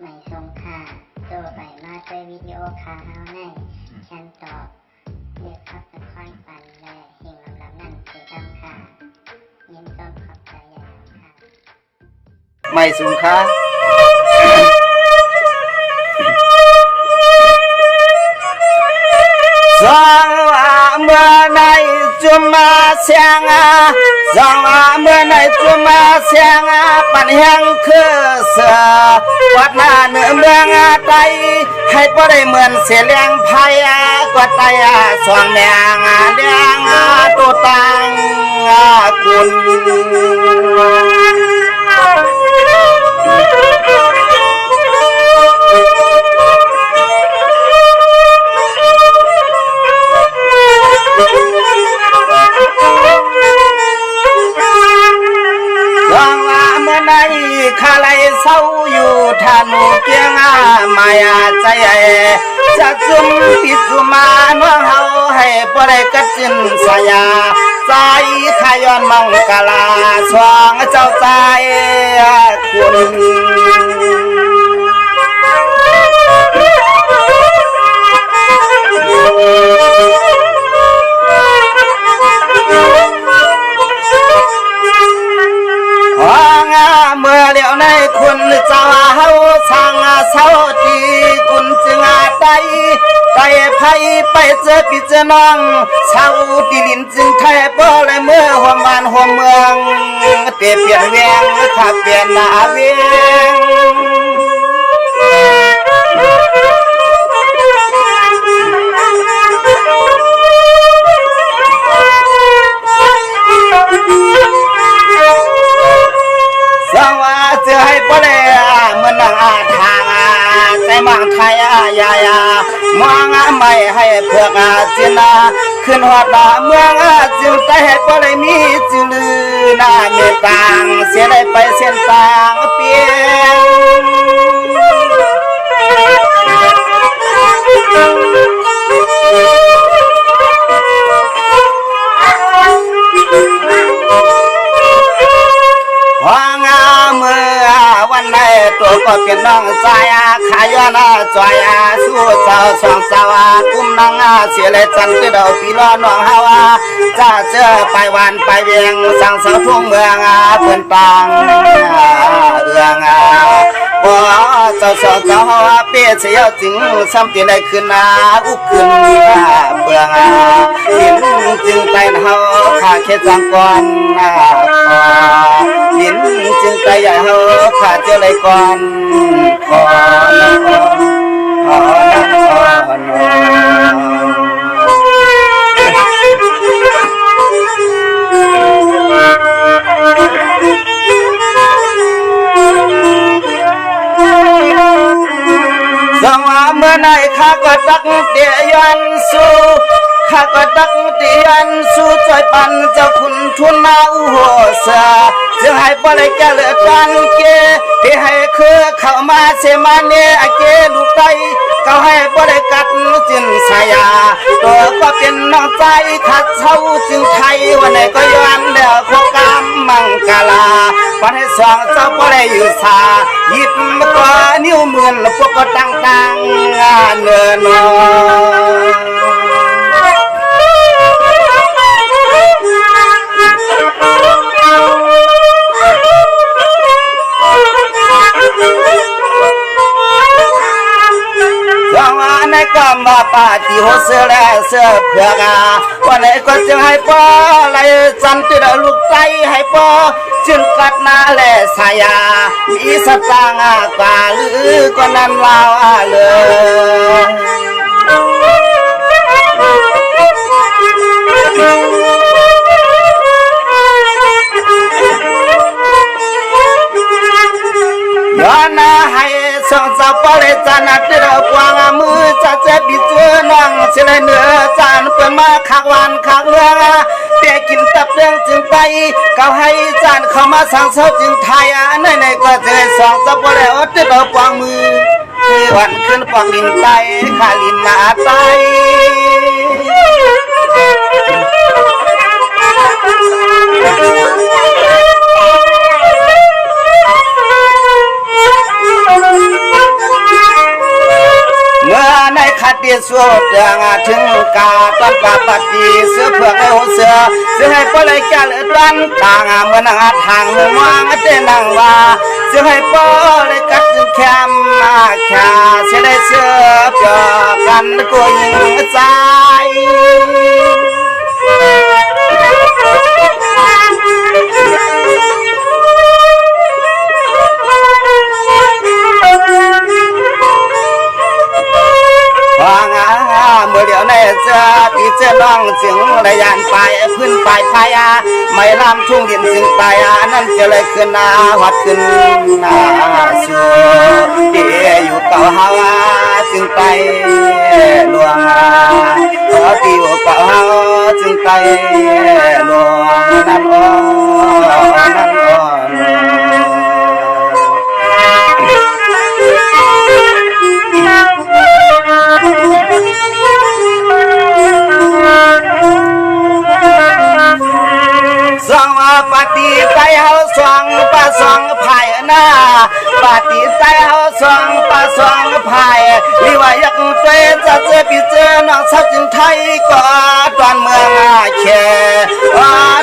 ไม่ทรงค่าตัวใบมาด้วยวิดีโอคาเฮาในฉันตอบเลือกขับเป็นค่อยปันและเฮงลำนั่นคือดำค่ะยินต้นขอบใจใหญ่ค่ะไม่สูงค่าสองว่าเมื่อในจุมาเสียงสองว่าเมื่อในจุมาเสียงปันแห่งคือเสือวัดหน้าเหนือเมืองไตให้บ่ได้เหมือนเสียเลี้ยงไผ่กว่าไตสองแมงเลี้ยงตัวตังคุณข้าไล่เศร้าอยู่ท่านูเกียงมายาใจจะจุ่มปิดจุมาน้องเฮาให้บ่ได้กัดจินสายาใจขายอนมังกลาสว่างเจ้าใจคุณเมื่อเลี้ยวในคุณเจ้าเฮาสร้างเศร้าดีคุณจึงได้ใจไพ่ไปเจอพี่เจอน้องเศร้าดีลินจึงไทยบ่เลยเมื่อหัวมันหัวเมืองเปลี่ยนเวียงขับเปลี่ยนหน้าเวียงจะให้บ่ได้เมื่อนั่งทางใส่มังไทยยามองไม่ให้เพื่อจินาขึ้นหอดเมืองจึงแต่ให้บ่ได้มีจึงลือหน้าเมตตาเสียได้ไปเส้นทางเปลี่ยตัวก็เป็นน้องใจขายนาจอยสู้เจ้าสองเจ้ากุ้มนางเสียเลยจันคือเดาปีล้อน้องเฮาจะเจอไปวันไปเวียงสั่งเสาทุ่งเมืองเพื่อนปังเอื้องบ่เจ้าสองเจ้าเปี้ยเสียจริงซ้ำที่ได้ขึ้นอุกขึ้นเบื้องหินจึงไต่เฮาขาเขตจังก่อนหินจึงไต่ใหญ่เฮาขาเจอเลยก่อนขสว่าเมื่อไหร่ข้าก็ตักเตียนสู้ข้าก็ตักเตียนสู้จอยปันเจ้าคุณทุนมาอุโหสาจึงให้บ่ได้แก่เลือกันเกที่ให้คือเข้ามาเสมาเนอเกลูกไตเขาให้บ่ได้กัดจินสายาตัวก็เป็นน้องใจขัดเช้าจึงไทยวันไหนก็ย้อนแล้วโคกามมังกลาปันให้สองเจ้าบ่ได้อยู่สาหยิบก็นิ้วมือแล้วพวกก็ต่างเนินก็มาปาฏิโหเสือและเสือเผือกวันไหนก็จึงให้พ่อไหลจันติดลูกใจให้พ่อจึงกัดหน้าและสายามีสตางกว่าหรือก็นั้นลาวเลยย้อนให้สองสาวปเลจานัดเดือดกวางมือจะเจ็บบิดน้องเฉลยเนื้อจานเปิดมาขากวันขากเรือเปียกินตับเรื่องจึงไปเขาให้จานเข้ามาสั่งเสาจึงไทยในก็เจอสองสาวปเลอดเดือดกวางมือวันขึ้นปองลินไตขาลินหน้าไต Thank you. ฏิสูตรเรื่องถึงกาต้นกาปฏิเสือเผือกในหัวเสือเสือให้ปล่อยแก่เลือดตันต่างเมื่อนางทางมองเต้นางว่าเสือให้ปล่อยกัดแคมมาแค่เสือได้เสือเปียกันกูยิงใจเมื่อเดียวในเจ้าที่เจ้าน้องจึงได้ยานไปพื้นไปพายาไม่ลำทุ่งดินจึงตายนั่นจะเลยขึ้นนาวัดขึ้นนาสู่ที่อยู่เก่าฮาวาจึงไปหลวงที่อยู่เก่าฮาวจึงไปหลวงนั่นอ๋อนั่นอ๋อสองปฏิใจเฮาสองปะสองภายหน้าปฏิใจเฮาสองปะสองภายลิว่ายักเตจะเจอปีเจอน้องสักจึงไทยก็ตอนเมืองแค่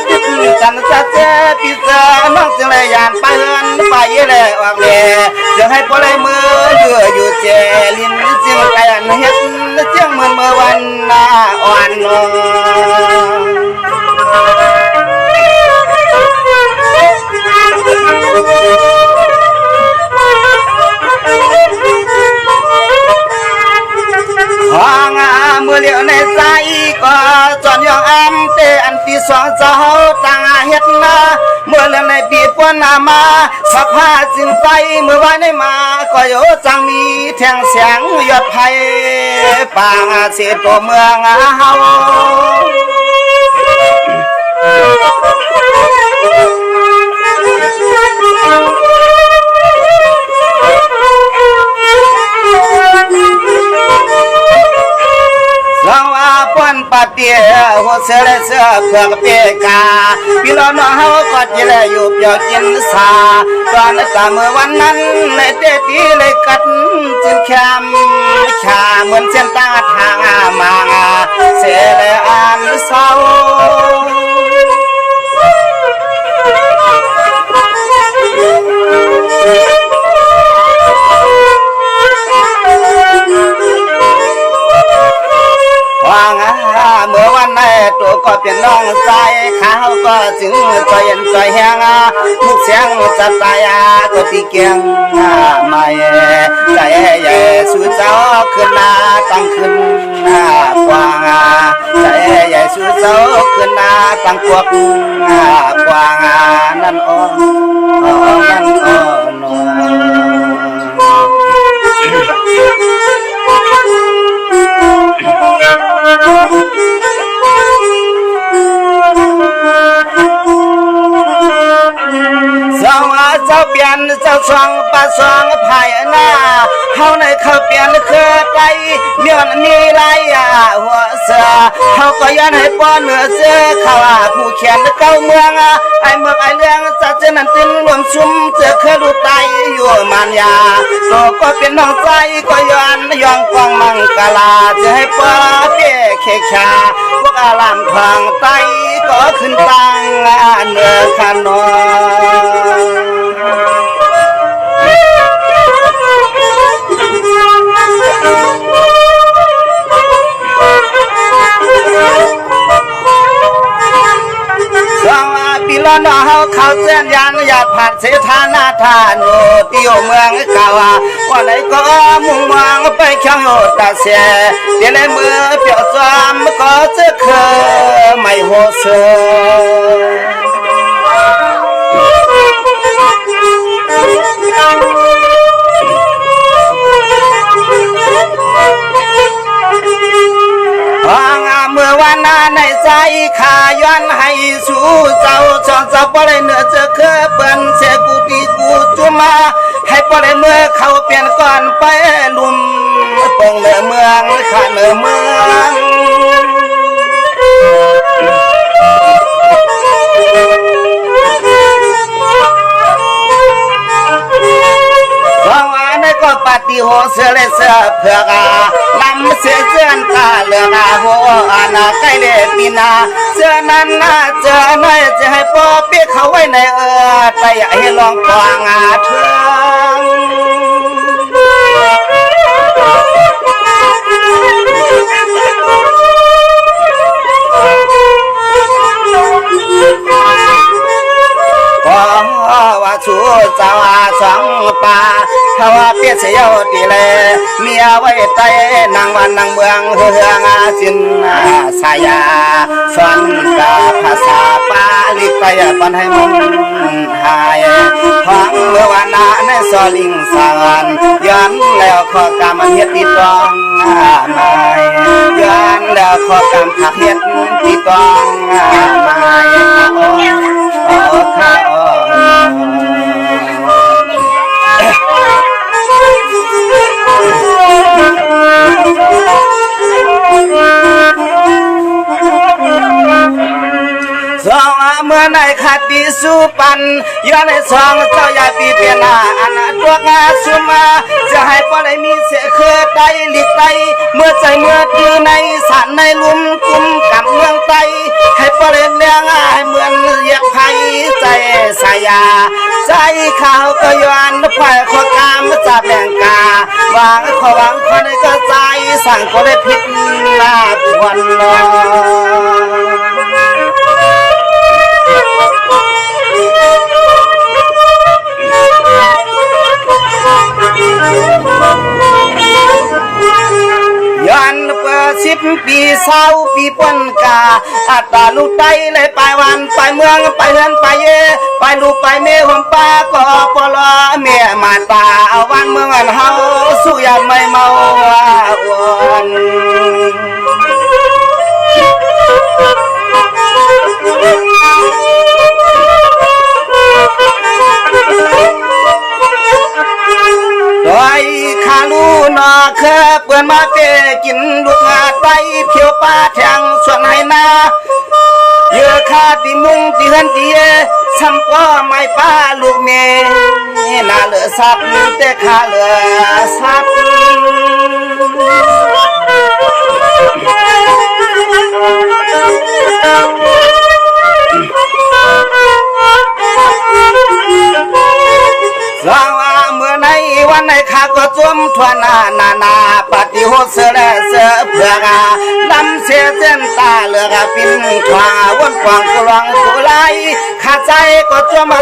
ติดกันจะเจอปีเจอน้องจึงเลยยานไปเฮือนไปเลยออกเลยจะให้พอเลยมือเยืออยู่เจลินจึงไปอันเฮ็ดเจียงเมื่อวันอ่อนนเมื่อเลี้ยวในใจก็จอนยองอันเตอันที่สองเจ้าต่างเฮ็ดนาเมื่อเลี้ยวในปีปวนมาสักผ้าจึงไปเมื่อวานในมาก็โยจังมีแทงเสียงยอดไผ่ป่าเสียตัวเมืองเฮาปะเตียหัวเสือและเสือเผือกเปกาพี่น้องเฮาก็จะเลยอยู่เปียวกินสาตอนตาเมื่อวันนั้นในเตตีเลยกัดจึงแคมชาเหมือนเส้นตาทางมาเสียเลยอ่านเศร้าเมื่อวันไหนตัวก็เป็นน้องใจข้าวก็จึงใจเย็นใจแห้งมุกเสียงจะตายก็ตีเกียงไม่ใจใหญ่สู้เจ้าขึ้นนาตั้งขึ้นกว้างใจใหญ่สู้เจ้าขึ้นนาตั้งกวกกว้างนั่นอ่อนนั่นอ่อนเจ้าเปลี่ยนเจ้าสองปะสองภายหน้าเฮาในเขาเปลี่ยนคือใจเมียนนี่ไรหัวเสือเฮาก็ยันให้ป้อนเนื้อเสือเขาผู้เขียนเก้าเมืองไอเมืองไอเรื่องจะเจนันตินรวมซุ่มเจอเคยดูไตอยู่มันยาโตก็เป็นน้องใจก็ยันยองกวางมังกลาจะให้ป้าเปี้ยเคชาพวกอารามทางไตก็ขึ้นตังเนื้อขนปีละน้อเฮาเขาเส้นยันหยาดผ่านเสถานาทานุติโอเมืองเก่าว่าไหนก็มุ่งมองไปเขียงโยตาเสียเดี๋ยวในมือเปียวจอมก็จะเคยไม่โหเสืเมื่อวันนั้นในใจขาย้อนให้สู่เจ้าจอนจะปล่อยเนื้อจะเคยเปิ้นเสกูตีกูจุมาให้ปล่อยเมื่อเขาเปลี่ยนก่อนไปลุ่มเปิงเนื้อเมืองขาเนื้อเมืองฟังว่าในก ก็ปฏิโหเสือเลยเสือเผือกนำเสือเจือนตาเลือกหัวนาใกล้เลปีนาเสือนั้นน่าเจอหน่อยจะให้ปอเปียกเขาไว้ในแต่อย่าให้ลองปางเถื่องว่าชูเจ้าสองป่าเขาว่าเปียเสียวตีเลยเมียไว้ใต้นางวันนางเมืองเฮืองจินสายาสอนกับภาษาป่าลิไปปันให้มุนหายท้องเมื่อวานาในซอลิงสานย้อนแล้วขอกรรมเฮ็ดติดต้องมาย้อนแล้วขอกรรมผักเฮ็ดติดต้องมาโอ้ข้าสองเมื่อในขัดดีสู้ปันย้อนในสองเจ้าอย่าปีเปลี่ยนอันตัวงาสุมาจะให้ปอได้มีเสียเคยไตหลีกไตเมื่อใจเมื่อคือในสันในลุ่มกุมกับเมืองไตให้ปอได้เลี้ยงให้เหมือนเรียกไผ่ใจสายาใจข้าวก็ย้อนไผ่ขอกามจะแบ่งกาวางขอวางคนก็ใจสั่งก็ได้ผิดหน้าวันลอย้อนเปิด10 ปีเศร้าปีปนกาอัตตาลูกไตเลยไปวันไปเมืองไปเฮือนไปเยไปลูกไปเมหมป้าก็ปลอเมียมาตาวันเมืองอันเฮาสู้ยามไม่เมาวันโดยขาลูนอเคเปื่อนมาเปกินลูกงาไตเพียวป้าแทงส่วนไหนาเยอะข้าตีมุงตีเฮือนตีเอซ้ำก็ไม่ป้าลูกเมน่าเหลือสับแต่ข้าเหลือสับสาวเมื่อในวันในข้าก็จมทวนาปฏิโหเสือและเสือเผือกนำเสียเส้นตาเลือกปินขวาวนกวางกุลังกุไลข้าใจก็จม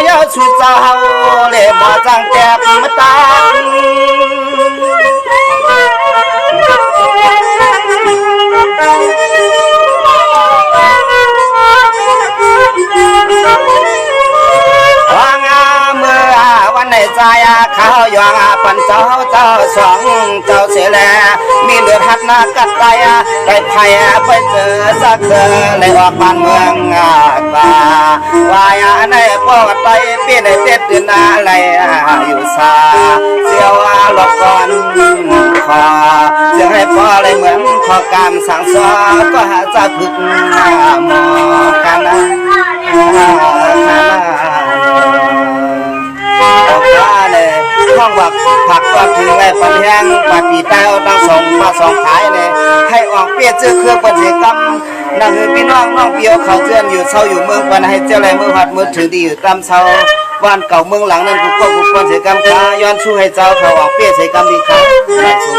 เยาสุเจ้าเลยบ่จังแก็บมาตาในใจข้าวยองปันเจ้าสองเจ้าเสียแลมีเลือดหัดนากัดไตได้ไผ่ไปเจอสักเธอเลยออกบ้านเมืองตาวายในปอดไตเปี้ยในเต็ดตื่นอะไรอยู่ซาเสียวหลอกก่อนคอจะให้พ่อเลยเหมือนขอกามสั่งสอนก็หาจะพึ่งหมอกันนะห้องวักผักก็ถึงไอ้ปัญญาปฏิเต้าตั้งสองมาสองขายเนี่ยให้ออกเปียเจอเครื่องปฏิกรรมนั่นคือพี่น้องเปียวเขาเจือนอยู่เช่าอยู่เมืองวันให้เจ้าไรเมืองหัดมือถือดีอยู่ตามเช่าวันเก่าเมืองหลังนั้นกูก็ปฏิกรรมค้าย้อนชูให้เจ้าเขาออกเปียเจกรรมดีครับสุ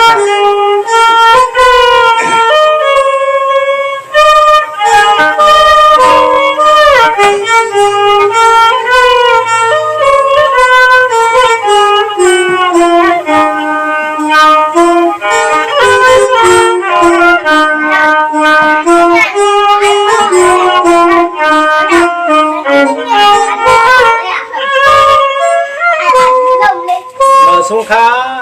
ขสงคราม